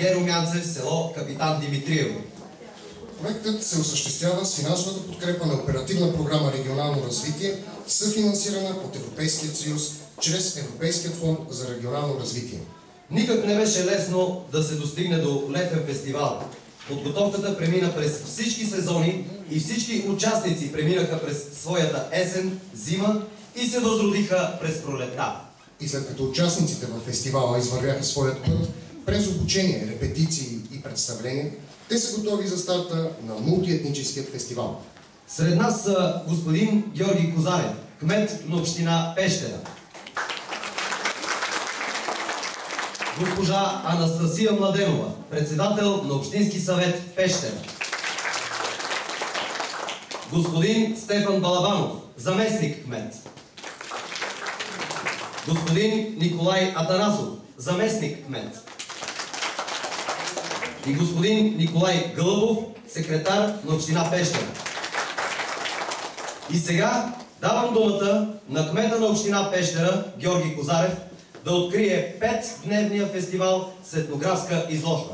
Геро Мянцев, село Капитан Димитриево. Проектът се осъществява с финансовата подкрепа на Оперативна програма Регионално развитие, съфинансирана от Европейския съюз чрез Европейският фонд за регионално развитие. Никак не беше лесно да се достигне до летен фестивал. Подготовката премина през всички сезони и всички участници преминаха през своята есен, зима и се възродиха през пролетта. И след като участниците в фестивала извървяха своят път през обучение, репетиции и представления, те са готови за старта на мултиетническият фестивал. Сред нас са господин Георги Козарев, кмет на община Пещера, госпожа Анастасия Младенова, председател на Общински съвет в Пещера, господин Стефан Балабанов, заместник кмет, господин Николай Атанасов, заместник кмет, и господин Николай Гълъбов, секретар на община Пещера. И сега давам думата на кмета на община Пещера, Георги Козарев, да открие 5-дневния фестивал с етнографска изложба.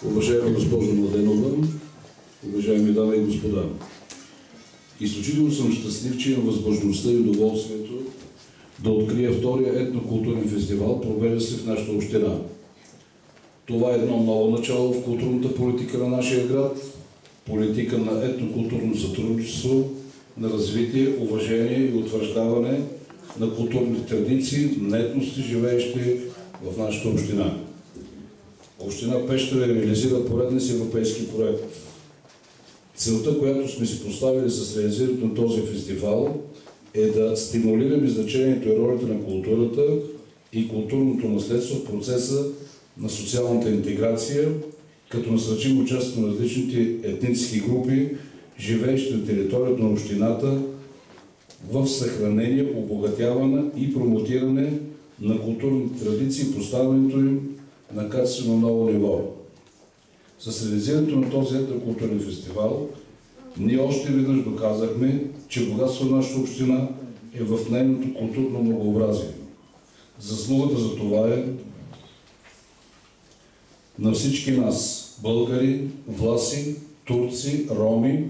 Уважаема госпожо Младенова, уважаеми дами и господа, изключително съм щастлив, че имам възможността и удоволствието да открия втория етнокултурен фестивал, провежда се в нашата община. Това е едно ново начало в културната политика на нашия град, политика на етнокултурно сътрудничество, на развитие, уважение и утвърждаване на културните традиции на етности, живеещи в нашата община. Община Пещера реализира пореден си европейски проект. Целта, която сме си поставили с реализирането на този фестивал, е да стимулираме значението и ролята на културата и културното наследство в процеса на социалната интеграция, като насърчим участието на различните етнически групи, живеещи на територията на общината, в съхранение, обогатяване и промотиране на културните традиции и поставянето им на качествено ново ниво. С реализирането на този етнокултурен фестивал ние още веднъж доказахме, че богатство на нашата община е в нейното културно многообразие. Заслугата за това е на всички нас, българи, власи, турци, роми,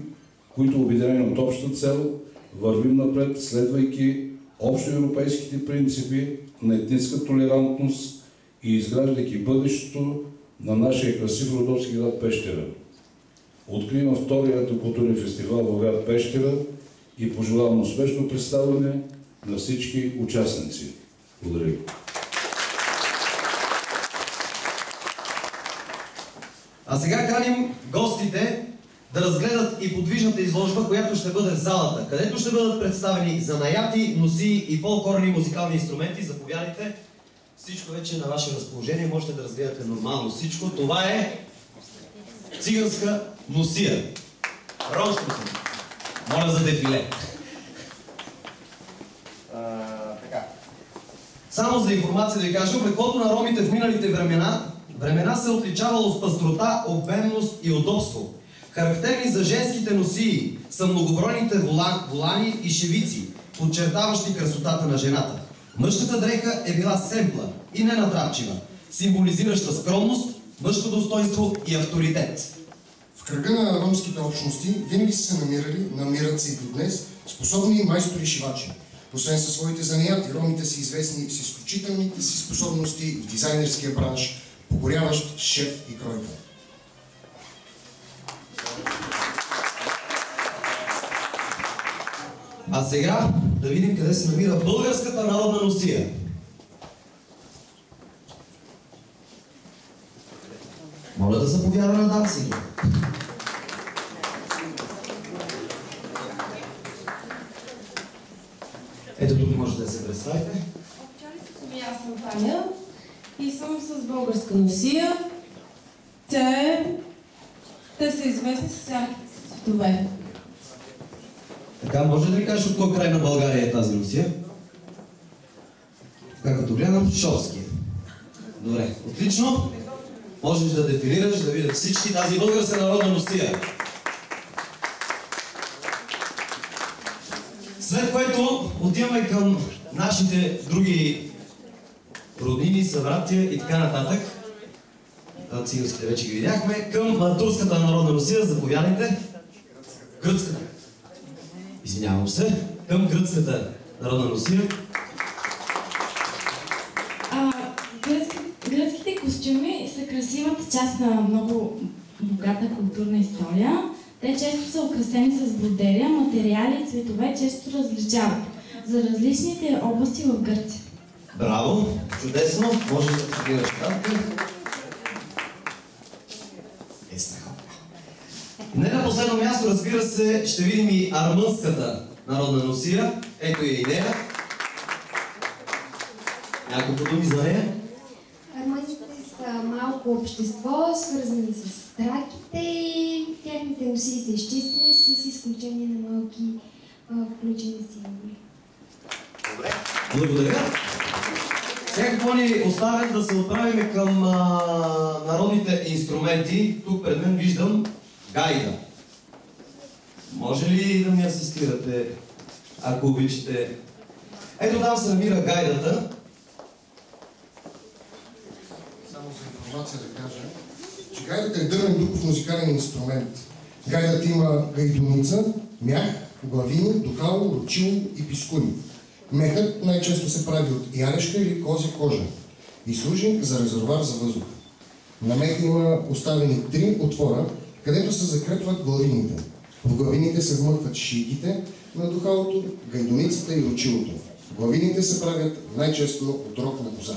които обединени от обща цел вървим напред, следвайки общоевропейските принципи на етническа толерантност и изграждайки бъдещето на нашия красив родопски град Пещера. Откривам втория етнокултурен фестивал в град Пещера и пожелавам успешно представяне на всички участници. Благодаря ви. А сега каним гостите да разгледат и подвижната изложба, която ще бъде в залата, където ще бъдат представени занаяти, носи и фолклорни музикални инструменти. Заповядайте. Всичко вече е на ваше разположение, можете да разгледате нормално всичко. Това е циганска носия. Ромско съм. Моля за дефиле. Само за информация да ви кажа, облеклото на ромите в миналите времена се отличавало с пъстрота, обемност и удобство. Характерни за женските носии са многобройните волани и шевици, подчертаващи красотата на жената. Мъжката дреха е била семпла и ненатрапчива, символизираща скромност, мъжко достоинство и авторитет. В кръга на ромските общности винаги са се намират се и до днес способни майстори-шивачи. Освен със своите занаяти, ромите са известни с изключителните си способности в дизайнерския бранш, покоряващ шеф и кройка. А сега да видим къде се намира българската народна носия. Моля да заповяда на дансинга. Ето тук можете да се представите. Аз съм Таня и съм с българска носия. Те са известни с ярките цветове. Така, може да ви кажеш от кой край на България е тази носия? Така като гледам, Шопския. Добре, отлично. Можеш да дефилираш, да видят всички тази българска народна носия. След което отиваме към нашите други роднини, събратия и така нататък. Циганските вече ги видяхме. Към турската народна Русия, заповядайте. Гръцката. Извинявам се. Към гръцката народна Русия. Гръцките костюми са красивата част на много богата културна история. Те често са украсени с бродерия, материали и цветове често различават за различните области в Гърция. Браво! Чудесно! Може да цитираш татка. Не на последно място, разбира се, ще видим и армънската народна Русия. Ето и идея. Няколко думи за нея. Армънците са малко общество, свързани с траките и техните носии са изчистени с изключение на малки включени символи. Добре. Благодаря. Сега какво ни оставят да се отправим към народните инструменти. Тук пред мен виждам гайда. Може ли да ми асистирате, ако обичате? Ето там се намира гайдата. Само за информация да кажа, че гайдата е дървен духов музикален инструмент. Гайдата има гайдуница, мях, главини, духало, ручило и пискуни. Мехът най-често се прави от ярешка или козя кожа и служи за резервоар за въздух. На меха има оставени 3 отвора, където се закрепват главините. В главините се вмъкват шийките на духалото, гайдуницата и ручилото. Главините се правят най-често от рог на коза.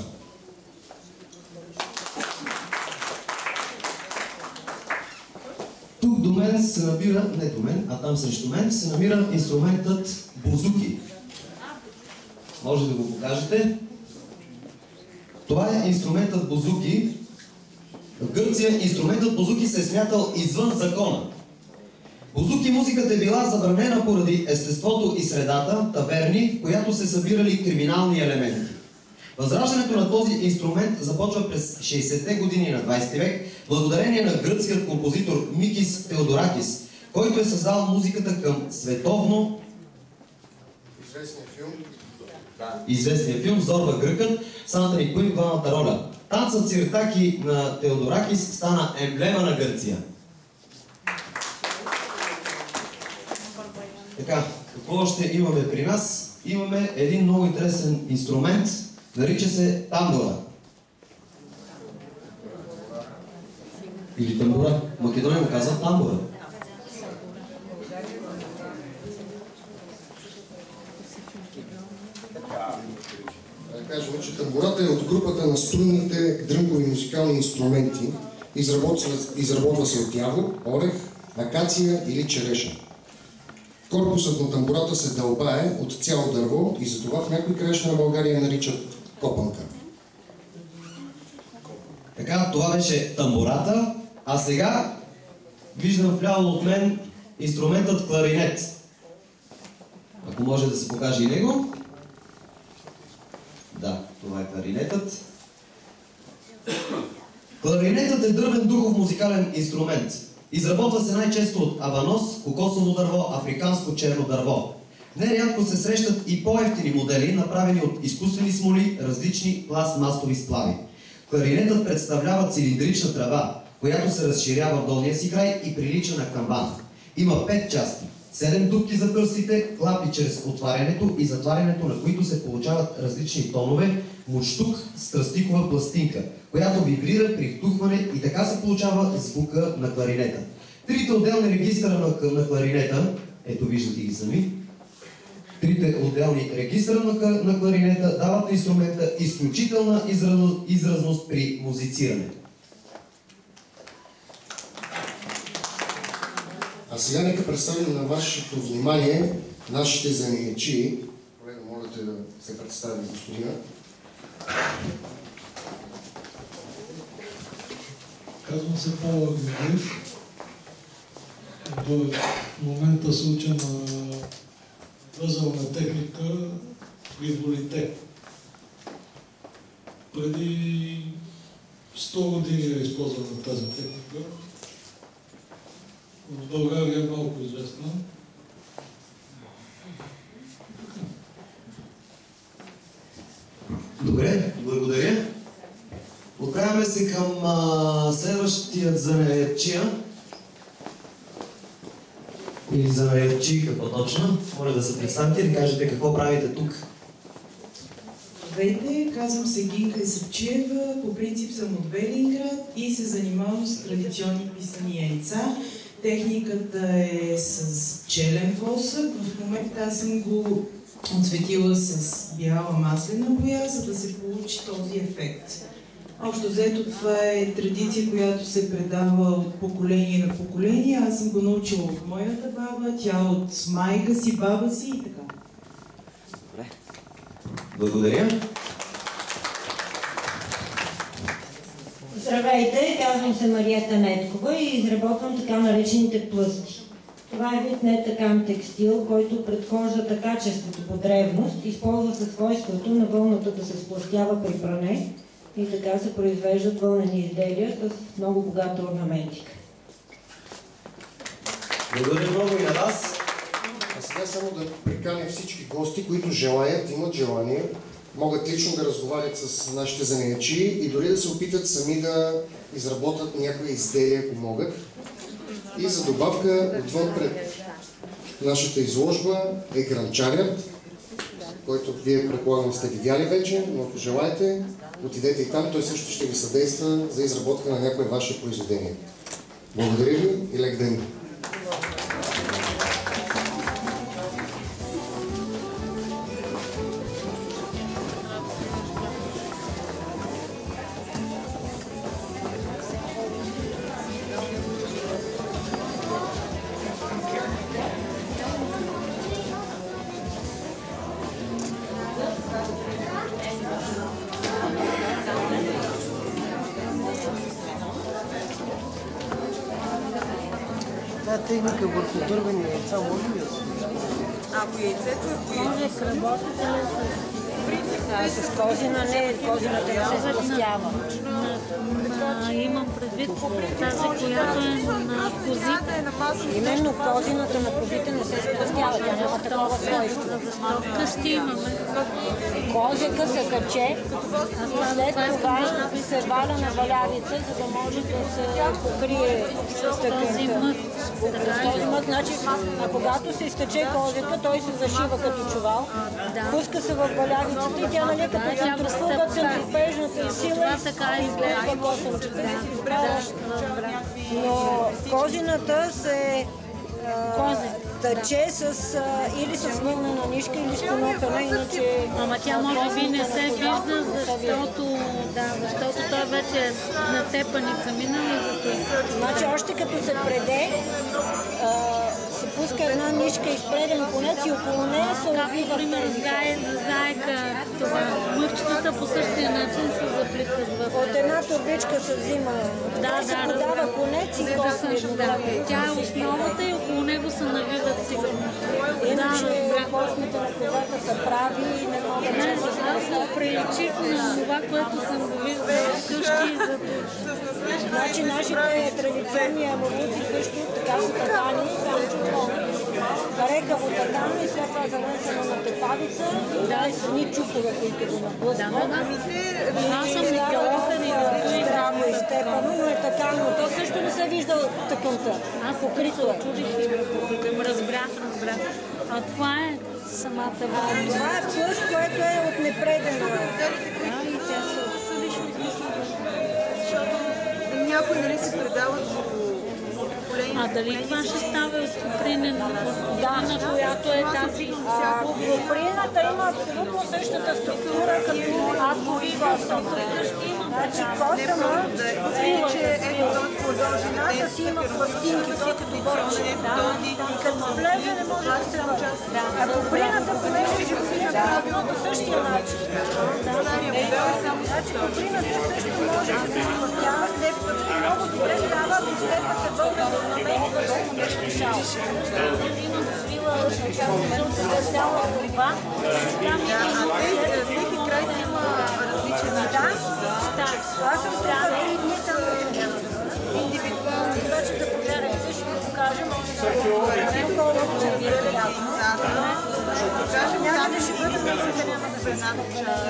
Тук до мен се намира, не до мен, а там срещу мен се намира инструментът бузуки. Може да го покажете. Това е инструментът бузуки. В Гърция инструментът бузуки се е смятал извън закона. Бузуки музиката е била забранена поради естеството и средата, таверни, в която се събирали криминални елементи. Възраждането на този инструмент започва през 60-те години на 20 век, благодарение на гръцкият композитор Микис Теодоракис, който е създал музиката към световно известния филм Зорба Гръкът, Санта Никоим главната роля. Танцът Сиртаки на Теодоракис стана емблема на Гърция. Така, какво още имаме при нас? Имаме един много интересен инструмент, нарича се тамбура. Или тамбура. Македония му казва тамбура. Да кажем, че тамбурата е от групата на струнните дрънкови музикални инструменти. Изработва се от ябълк, орех, акация или череша. Корпусът на тамбурата се дълбае от цяло дърво и затова в някои краища на България наричат копанка. Така, това беше тамбурата, а сега виждам вляво от мен инструментът кларинет. Ако може да се покаже и него. Да, това е кларинетът. Кларинетът е дървен духов музикален инструмент. Изработва се най-често от абанос, кокосово дърво, африканско черно дърво. Нерядко се срещат и по-евтини модели, направени от изкуствени смоли, различни пластмасови сплави. Кларинетът представлява цилиндрична тръба, която се разширява в долния си край и прилича на камбана. Има 5 части. 7 дупки за пръстите, клапи чрез отварянето и затварянето, на които се получават различни тонове, муштук с тръстикова пластинка, която вибрира при вдухване и така се получава звука на кларинета. Трите отделни регистъра на кларинета, ето виждате ги сами, трите отделни регистъра на кларинета дават на инструмента изключителна изразност при музицирането. А сега нека представим на вашето внимание нашите занаятчии. Колега, моля те да се представи господина. Казвам се Павел Георгиев. До момента се уча на възелна техника при Волите. Преди 100 години е използвана тази техника. В България е малко известна. Добре, благодаря. Отправяме се към следващият занаятчия. Или занаятчийка по-точно. Моля да се представите и да кажете какво правите тук. Здравейте, казвам се Гинка Исъпчиева, по принцип съм от Велинград и се занимавам с традиционни писани яйца. Техниката е с челен восък. В момента аз съм го отцветила с бяла маслена боя, за да се получи този ефект. Общо взето това е традиция, която се предава от поколение на поколение. Аз съм го научила от моята баба, тя от майка си, баба си и така. Добре. Благодаря. Здравейте, казвам се Мариета Неткова и изработвам така наречените плъсти. Това е вид нетакан текстил, който предхожда качеството по древност, използва се свойството на вълната да се сплъстява при пране и така се произвеждат вълнени изделия с много богата орнаментика. Благодаря много и на вас. А сега само да приканя всички гости, които желаят, имат желание, могат лично да разговарят с нашите занаятчии и дори да се опитат сами да изработят някои изделия, ако могат. И за добавка, отвън пред нашата изложба е гранчарят, който вие предполагам сте видяли вече, но ако желаете, отидете и там, той също ще ви съдейства за изработка на някое ваше произведение. Благодаря ви и лек ден! Техника върху дървени яйца може ли да се Ако яйцето е Може да работите ли с козина? Не, козината не се сплъстява. Имам предвид тази, която е на козите. Именно козината на козите не се сплъстява, тя няма такова свойство. Защо вкъщи имаме? Козека се каче, след това се валя на валявица, за да може да се покрие с този мът. Значи, а когато се изтече козека, той се зашива като чувал, пуска се в валявицата и тя нали като центрофуга, центропежната сила и изглежда косъмчета и си избрала. Но козината се тъче или с вълнена нишка, или с конопена, иначе... Ама тя може би не се вижда, защото той вече е на тепаница минала и зато. Значи още като се преде, се пуска една нишка и спреден конец и около нея се обвива. Например, заека, мъчетата по същия начин се заплитат в... От една турбичка се взима, се подава конец и космите. Тя е основата и около него се навиват сигурно. Иначе космите на козата са прави и не могат да се аз приличих на това, което съм го виждала вкъщи и зато. Значи нашите традиционни амулети също така са такани, рекаво такана и след това занесено на тепавица и с едни чукове, които го наблъскват. Аз съм никъде здраво изтепано, но е такано. То също не се вижда тъканта. Покрито е. Разбрах. А това е самата вода. Това е плъст, което е от непредена. И тя са лично измислена, защото някои нали се предават по поколение. А дали това ще става от купринена, на която е тази? Куприната има абсолютно същата структура, като аз го косъм. Значи косъма дължината си има пластинки, като борче. И като влезе не може да се върне. А куприната, понеже е животинска, работи по същия начин. Значи куприната също може да се сплъстява с теб, много добре става, ако с теб се върне в намерика долу нещо шал. Има свила от цяла това. Всеки край има различен начин. Аз съм трябва 3 дни само индивидуално. Вече да погледнете, ще ви покажем. Някъде ще бъде, но няма да се стремената част.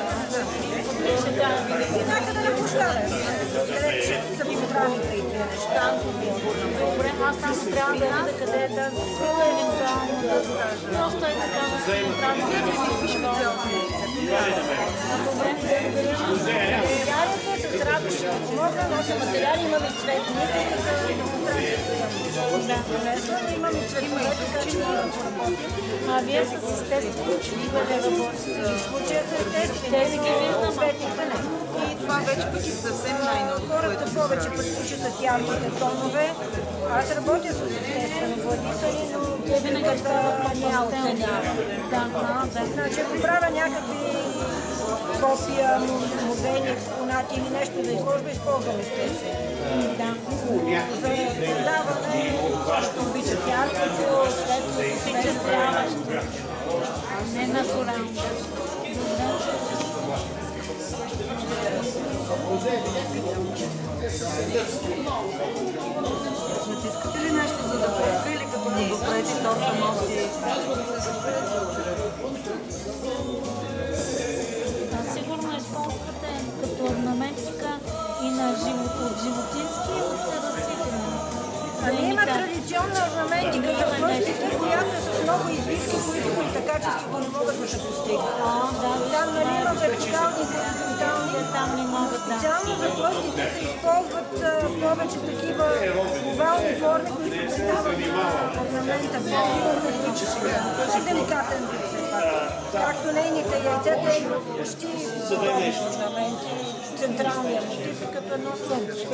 И някъде на площада, където са програмите и тези неща. Добре, аз само трябва да видя къде е тази свила, евентуално да просто е така да се направи. Да си изпишем цялото яйце. Добре, благодаря. Материалите с радост ще помогна, нося материали, имам и цветни, като демонстрация. Имам и цветове, така че мога да поработим. А вие с естествени чудива да работите? В случая с естествени, тези ги виждам, цветните не. И това вече пък и съвсем най-ново. Хората повече предпочитат ярките тонове. Аз работя с естествено владисани, но те винаги стават не оценяват. Значи, ако правя някакви копия, модели, експонати или нещо да изложба, използвам естествено. Да. За създаване, защото обичат яркото, светлото, свеждаващо. Не натурално. Натискате ли нещо за да пуска или като го допрети, то само си? Сигурно използвате като орнаментика и на животински и от растителни. Има традиционна орнаментика за пръстите, която е с много извивки, които при качеството не могат да се постигнат. Там има вертикални и хоризонтални. Там не могат да. Специално за пръстите се използват повече такива овални форми, които придават на орнамента по-деликатен вид все пак. Както нейните яйцета имат почти овални орнаменти, централния мотив е като едно слънце.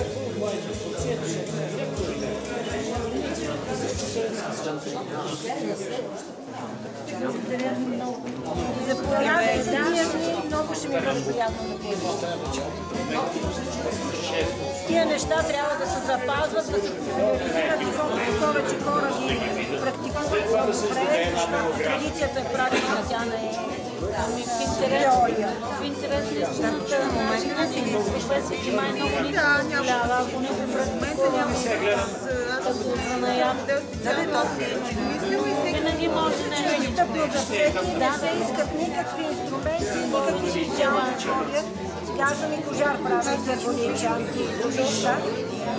Благодаря ви много. Заповядайте тия дни, много ще ми бъде приятно да тия неща трябва да се запазват, да се популяризират и колкото повече хора ги практикуват по-добре, защото традицията е практика, тя не е теория. В интерес ли истината, начинът си професията май много ни позволява, ако не го практикуваме като занаят. Винаги може нещо. Да, не искат никакви инструменти, никакви специални условия. Сега съм и пожар правя за водичанки и неща,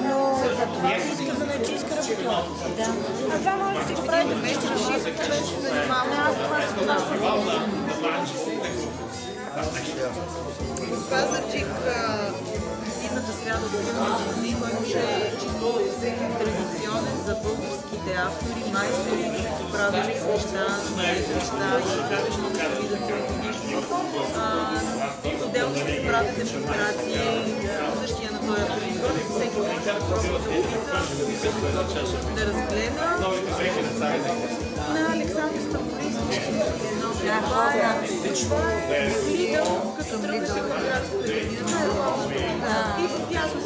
но за това се иска за нечистка работа. А това може да си го правите вкъщи, решите, да се занимаваме. Аз това се В Пазарджик идната сряда да има магазин, който ще е чисто традиционен за българските автори, майстори, които правят неща, яйца, защото се видят отделно ще се правят демонстрации, същия на този автор. Всеки може да да разгледа. На Александър Стамбулийски това е Лидъл, като тръгваше към градската градина. И в тясно